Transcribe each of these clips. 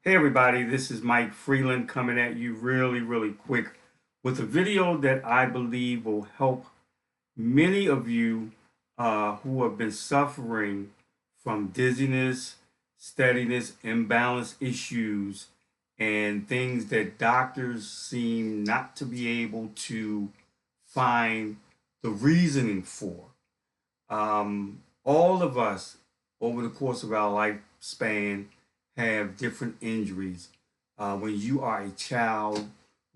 Hey everybody, this is Mike Freeland coming at you really quick with a video that I believe will help many of you who have been suffering from dizziness, steadiness, imbalance issues, and things that doctors seem not to be able to find the reasoning for. All of us, over the course of our lifespan, have different injuries. When you are a child,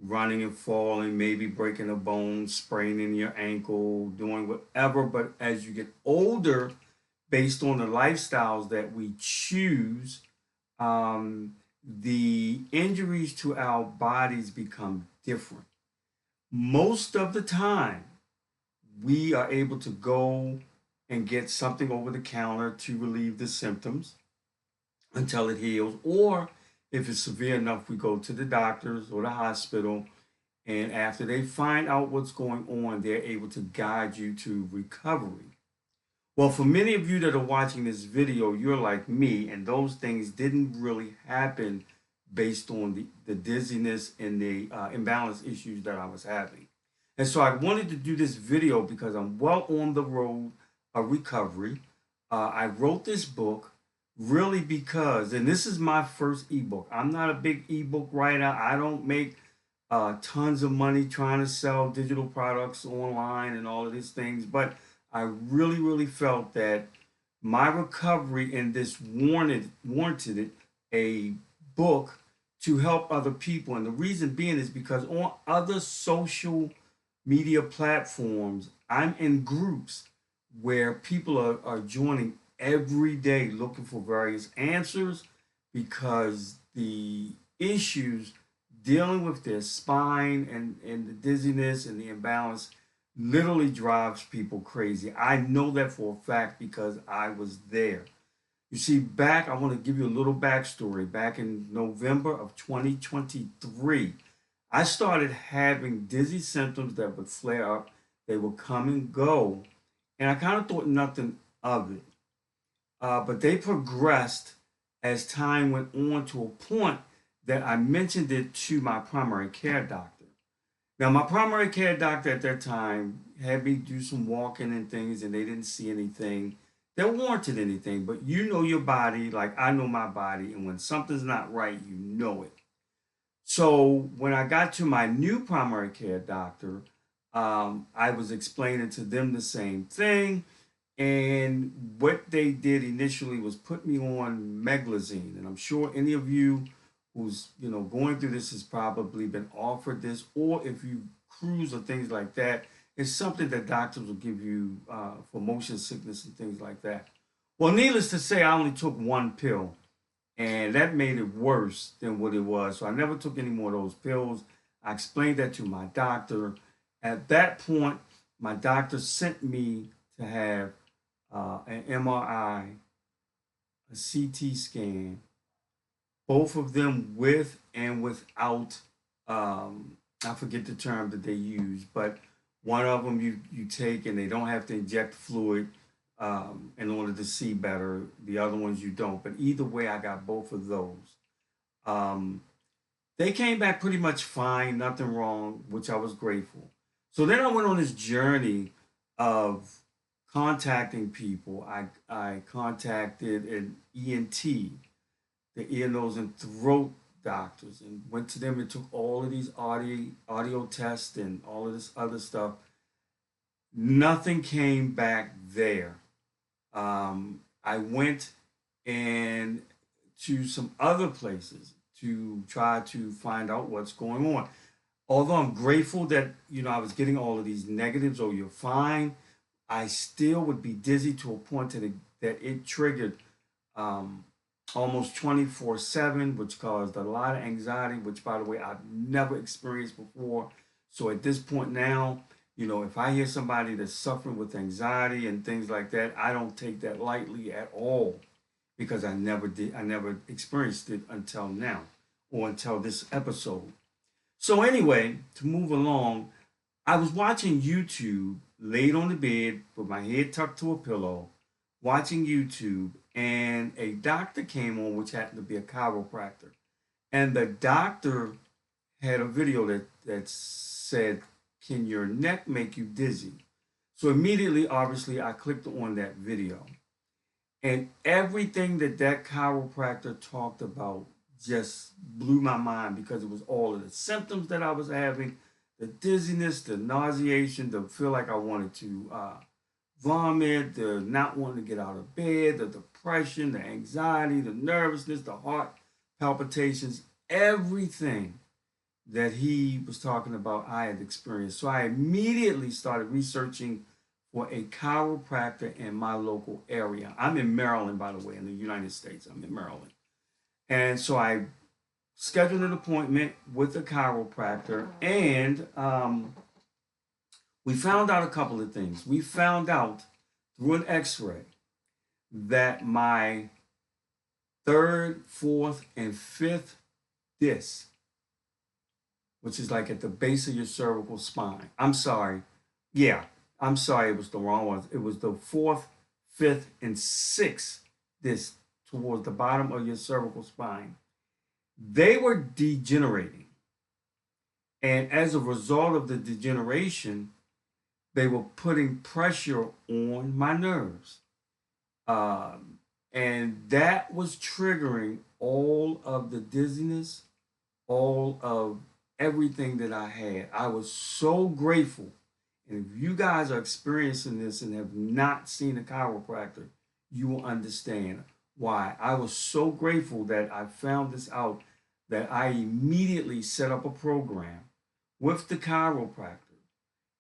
running and falling, maybe breaking a bone, spraining your ankle, doing whatever, but as you get older, based on the lifestyles that we choose, the injuries to our bodies become different. Most of the time, we are able to go and get something over the counter to relieve the symptoms until it heals. Or if it's severe enough, we go to the doctors or the hospital. And after they find out what's going on, they're able to guide you to recovery. Well, for many of you that are watching this video, you're like me, and those things didn't really happen based on the dizziness and the imbalance issues that I was having. And so I wanted to do this video because I'm well on the road of recovery. I wrote this book really because, and this is my first ebook. I'm not a big ebook writer. I don't make tons of money trying to sell digital products online and all of these things, but I really felt that my recovery in this warranted it a book to help other people. And the reason being is because on other social media platforms, I'm in groups where people are joining every day looking for various answers because the issues dealing with their spine and the dizziness and the imbalance literally drives people crazy. I know that for a fact because I was there. You see, I want to give you a little backstory. Back in November of 2023, I started having dizzy symptoms that would flare up. They would come and go. And I kind of thought nothing of it. But they progressed as time went on to a point that I mentioned it to my primary care doctor. Now, my primary care doctor at that time had me do some walking and things, and they didn't see anything that warranted anything. But you know your body, like I know my body, and when something's not right, you know it. So when I got to my new primary care doctor, I was explaining to them the same thing. And what they did initially was put me on meglazine. And I'm sure any of you who's going through this has probably been offered this, or if you cruise or things like that, it's something that doctors will give you for motion sickness and things like that. Well, needless to say, I only took one pill, and that made it worse than what it was. So I never took any more of those pills. I explained that to my doctor. At that point, my doctor sent me to have an MRI, a CT scan, both of them with and without. I forget the term that they use, but one of them you take and they don't have to inject fluid in order to see better. The other ones you don't. But either way, I got both of those. Um, they came back pretty much fine, nothing wrong, which I was grateful. So then I went on this journey of contacting people. I contacted an ENT, the ear, nose, and throat doctors, and went to them and took all of these audio tests and all of this other stuff. Nothing came back there. I went and to some other places to try to find out what's going on. Although I'm grateful that I was getting all of these negatives, oh you're fine, I still would be dizzy to a point that it triggered um, almost 24/7, which caused a lot of anxiety, which by the way I've never experienced before. So at this point now, if I hear somebody that's suffering with anxiety and things like that, I don't take that lightly at all because I never experienced it until now or until this episode. So anyway, to move along, I was watching YouTube, laid on the bed with my head tucked to a pillow, watching YouTube, and a doctor came on, which happened to be a chiropractor. And the doctor had a video that said, "Can your neck make you dizzy?" So immediately, obviously, I clicked on that video, and everything that chiropractor talked about just blew my mind because it was all of the symptoms that I was having, the dizziness, the nauseation, the feel like I wanted to vomit, the not wanting to get out of bed, the depression, the anxiety, the nervousness, the heart palpitations, everything that he was talking about I had experienced. So I immediately started researching for a chiropractor in my local area. I'm in Maryland, by the way, in the United States. I'm in Maryland. And so I scheduled an appointment with a chiropractor, and we found out a couple of things. We found out through an x ray that my third, fourth, and fifth disc, which is like at the base of your cervical spine. I'm sorry. Yeah, I'm sorry, it was the wrong one. It was the fourth, fifth, and sixth disc towards the bottom of your cervical spine. They were degenerating. And as a result of the degeneration, they were putting pressure on my nerves. And that was triggering all of the dizziness, all of everything that I had. I was so grateful. And if you guys are experiencing this and have not seen a chiropractor, you will understand why. I was so grateful that I found this out that I immediately set up a program with the chiropractor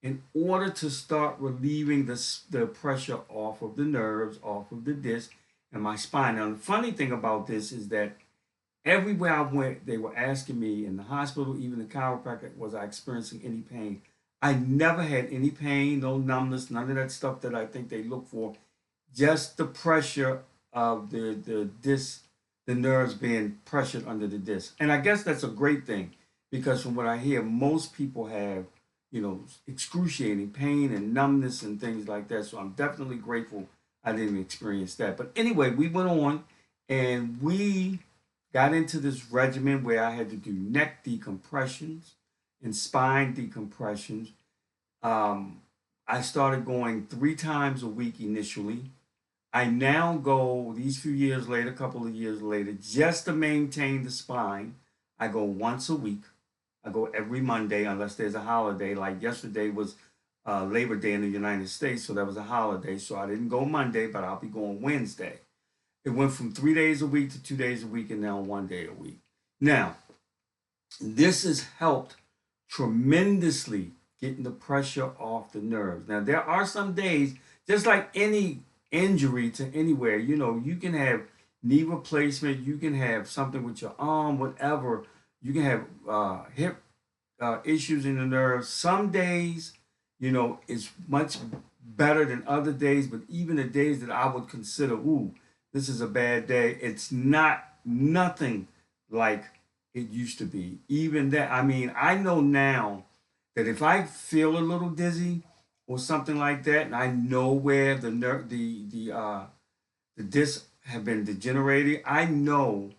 in order to start relieving the pressure off of the nerves, off of the disc and my spine. Now, the funny thing about this is that everywhere I went, they were asking me in the hospital, even the chiropractor, was I experiencing any pain? I never had any pain, no numbness, none of that stuff that I think they look for. Just the pressure of the disc, the nerves being pressured under the disc. And I guess that's a great thing because from what I hear, most people have, excruciating pain and numbness and things like that. So I'm definitely grateful I didn't experience that. But anyway, we went on and we got into this regimen where I had to do neck decompressions and spine decompressions. I started going 3 times a week initially. I now go these few years later, a couple of years later, just to maintain the spine. I go once a week. I go every Monday unless there's a holiday. Like yesterday was Labor Day in the United States, so that was a holiday. So I didn't go Monday, but I'll be going Wednesday. It went from 3 days a week to 2 days a week and now 1 day a week. Now, this has helped tremendously getting the pressure off the nerves. Now, there are some days, just like any injury to anywhere, you can have knee replacement, you can have something with your arm, whatever. You can have hip issues in the nerves. Some days, it's much better than other days, but even the days that I would consider, ooh, this is a bad day, it's nothing like it used to be. Even that, I mean, I know now that if I feel a little dizzy or something like that, and I know where the nerve, the discs have been degenerated, I know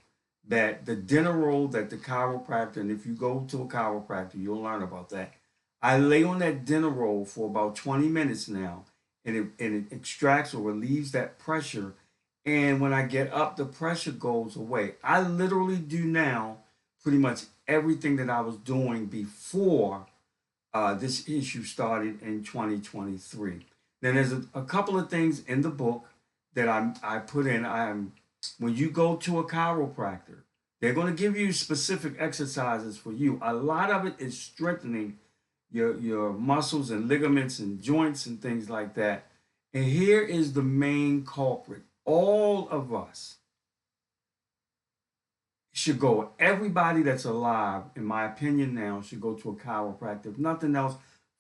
that the dinner roll that the chiropractor, and if you go to a chiropractor, you'll learn about that. I lay on that dinner roll for about 20 minutes now, and it extracts or relieves that pressure. And when I get up, the pressure goes away. I literally do now pretty much everything that I was doing before this issue started in 2023. Then there's a couple of things in the book that I put in. When you go to a chiropractor, they're going to give you specific exercises for you. A lot of it is strengthening your muscles and ligaments and joints and things like that. And here is the main culprit. All of us should go. Everybody that's alive, in my opinion now, should go to a chiropractor. If nothing else,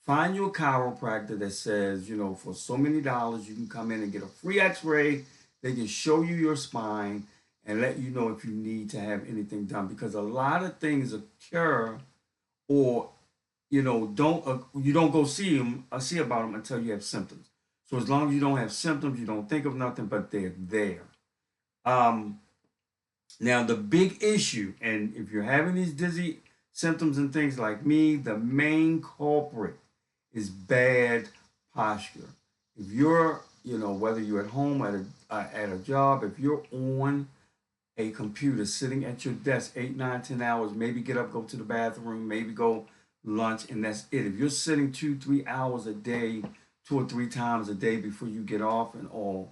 find you a chiropractor that says, for so many dollars, you can come in and get a free x-ray. They can show you your spine and let you know if you need to have anything done. Because a lot of things occur or, you don't go see about them until you have symptoms. So as long as you don't have symptoms, you don't think of nothing, but they're there. Um, Now, the big issue, and if you're having these dizzy symptoms and things like me, the main culprit is bad posture. If you're, whether you're at home, at a job, if you're on a computer sitting at your desk 8, 9, 10 hours, maybe get up, go to the bathroom, maybe go lunch, and that's it. If you're sitting 2, 3 hours a day, 2 or 3 times a day before you get off and all,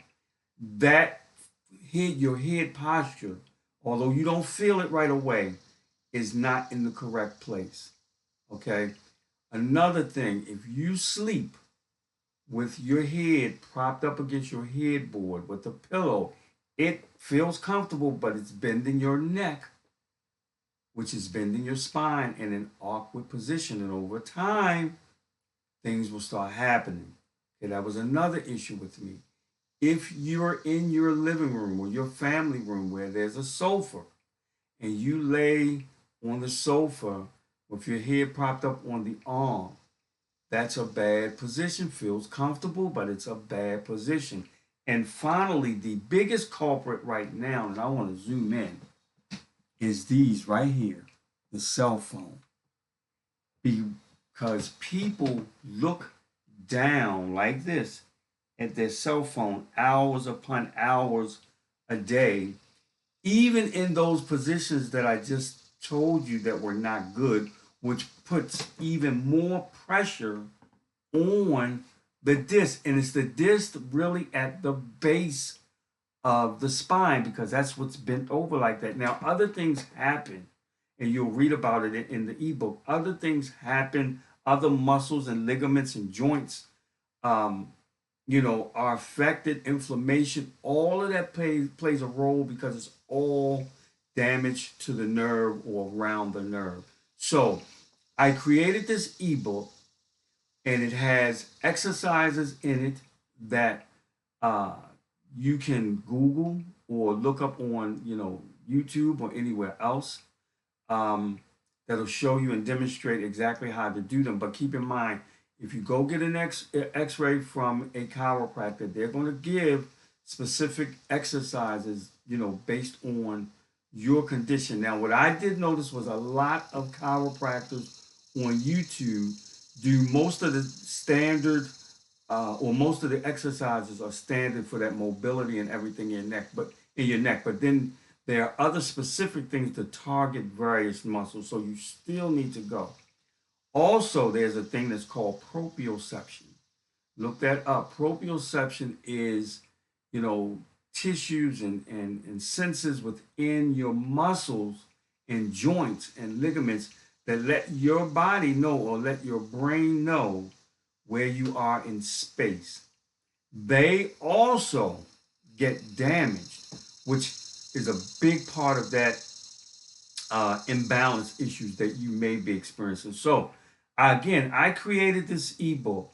that your head posture, although you don't feel it right away, is not in the correct place. Okay. Another thing, if you sleep with your head propped up against your headboard with a pillow, it feels comfortable, but it's bending your neck, which is bending your spine in an awkward position. And over time, things will start happening. Okay, that was another issue with me. If you're in your living room or your family room where there's a sofa and you lay on the sofa with your head propped up on the arm, that's a bad position. Feels comfortable, but it's a bad position. And finally, the biggest culprit right now, and I want to zoom in, is these right here, the cell phone. Because people look down like this at their cell phone hours upon hours a day, even in those positions that I just told you that were not good, which puts even more pressure on the disc. And it's the disc really at the base of the spine because that's what's bent over like that. Now, other things happen, and you'll read about it in the ebook. Other things happen, other muscles and ligaments and joints, um, are affected, inflammation. All of that plays a role because it's all damage to the nerve or around the nerve. So I created this ebook, and it has exercises in it that uh, you can Google or look up on, YouTube or anywhere else, um, that'll show you and demonstrate exactly how to do them. But keep in mind, if you go get an X-ray from a chiropractor, they're going to give specific exercises, based on your condition. Now, what I did notice was a lot of chiropractors on YouTube do most of the standard or most of the exercises are standard for that mobility and everything in your neck. But then there are other specific things to target various muscles, so you still need to go. Also, there's a thing that's called proprioception. Look that up. Proprioception is, you know, tissues and senses within your muscles and joints and ligaments that let your body know or let your brain know where you are in space. They also get damaged, which is a big part of that imbalance issues that you may be experiencing. So, again, I created this ebook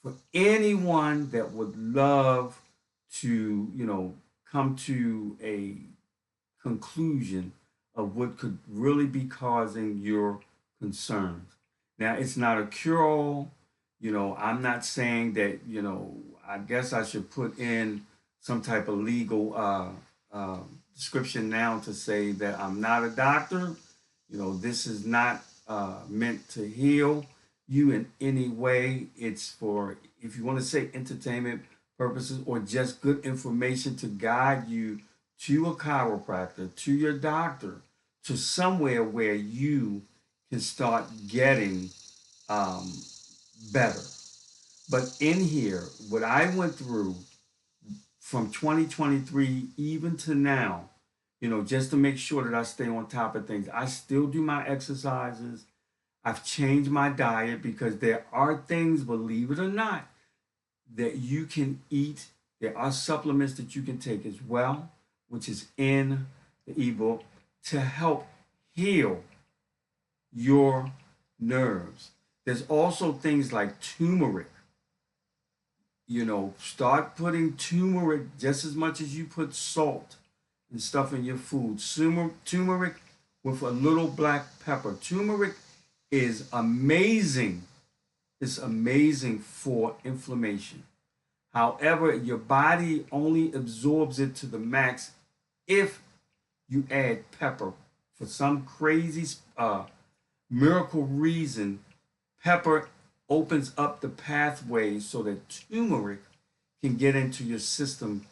for anyone that would love to, come to a conclusion of what could really be causing your concerns. Now, it's not a cure all. I'm not saying that, I guess I should put in some type of legal description now to say that I'm not a doctor. This is not meant to heal you in any way. It's for, if you want to say entertainment purposes or just good information to guide you to a chiropractor, to your doctor, to somewhere where you can start getting um, better. But in here, what I went through from 2023 even to now, just to make sure that I stay on top of things, I still do my exercises. I've changed my diet because there are things, believe it or not, that you can eat. There are supplements that you can take as well, which is in the ebook, to help heal your nerves. There's also things like turmeric. Start putting turmeric just as much as you put salt and stuff in your food. Turmeric with a little black pepper. Turmeric is amazing. It's amazing for inflammation. However, your body only absorbs it to the max if you add pepper. For some crazy miracle reason, pepper opens up the pathway so that turmeric can get into your system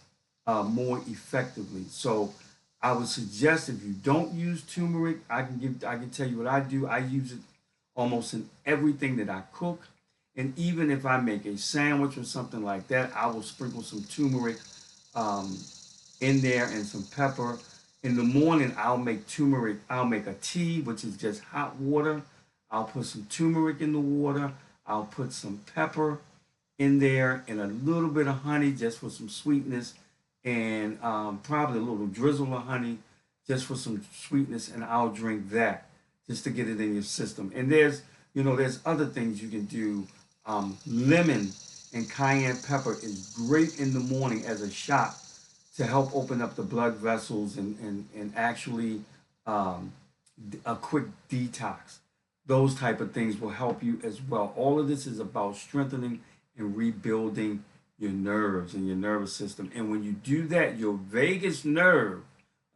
more effectively. So I would suggest if you don't use turmeric, I can tell you what I do. I use it almost in everything that I cook. And even if I make a sandwich or something like that, I will sprinkle some turmeric um, in there and some pepper. In the morning, I'll make turmeric. I'll make a tea, which is just hot water. I'll put some turmeric in the water. I'll put some pepper in there and a little bit of honey just for some sweetness, and probably a little drizzle of honey just for some sweetness, and I'll drink that just to get it in your system. And there's other things you can do. Lemon and cayenne pepper is great in the morning as a shot to help open up the blood vessels and actually um, a quick detox. Those type of things will help you as well. All of this is about strengthening and rebuilding your nerves and your nervous system. And when you do that, your vagus nerve,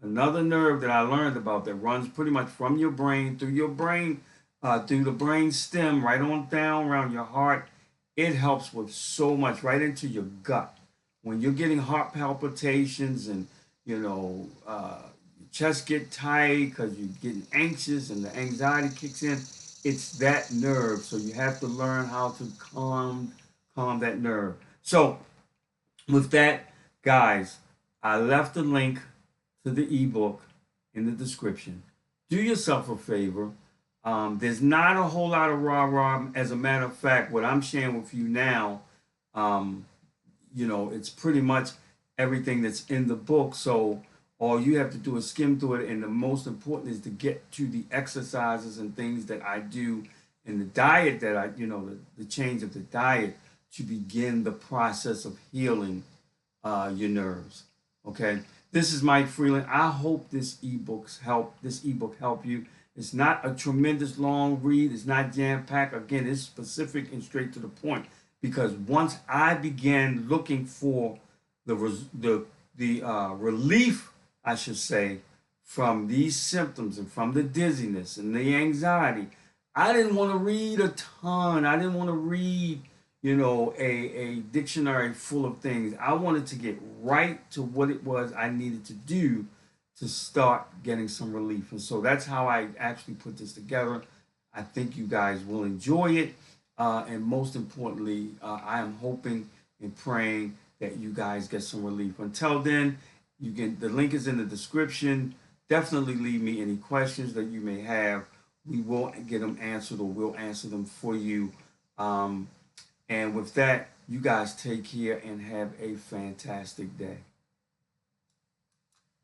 another nerve that I learned about that runs pretty much from your brain, through the brain stem, right on down around your heart, it helps with so much right into your gut. When you're getting heart palpitations and your chest get tight because you're getting anxious and the anxiety kicks in, it's that nerve. So you have to learn how to calm that nerve. So with that, guys, I left a link to the ebook in the description. Do yourself a favor. There's not a whole lot of rah-rah. As a matter of fact, what I'm sharing with you now, um, it's pretty much everything that's in the book. So all you have to do is skim through it. And the most important is to get to the exercises and things that I do in the diet the change of the diet to begin the process of healing your nerves. Okay. This is Mike Freeland. I hope this ebook help you. It's not a tremendous long read. It's not jam-packed. Again, it's specific and straight to the point. Because once I began looking for the relief, I should say, from these symptoms and from the dizziness and the anxiety, I didn't want to read a ton. I didn't want to read, a dictionary full of things. I wanted to get right to what it was I needed to do to start getting some relief. And so that's how I actually put this together. I think you guys will enjoy it. And most importantly, I am hoping and praying that you guys get some relief. Until then, the link is in the description. Definitely leave me any questions that you may have. We will get them answered, or we'll answer them for you. And with that, you guys take care and have a fantastic day.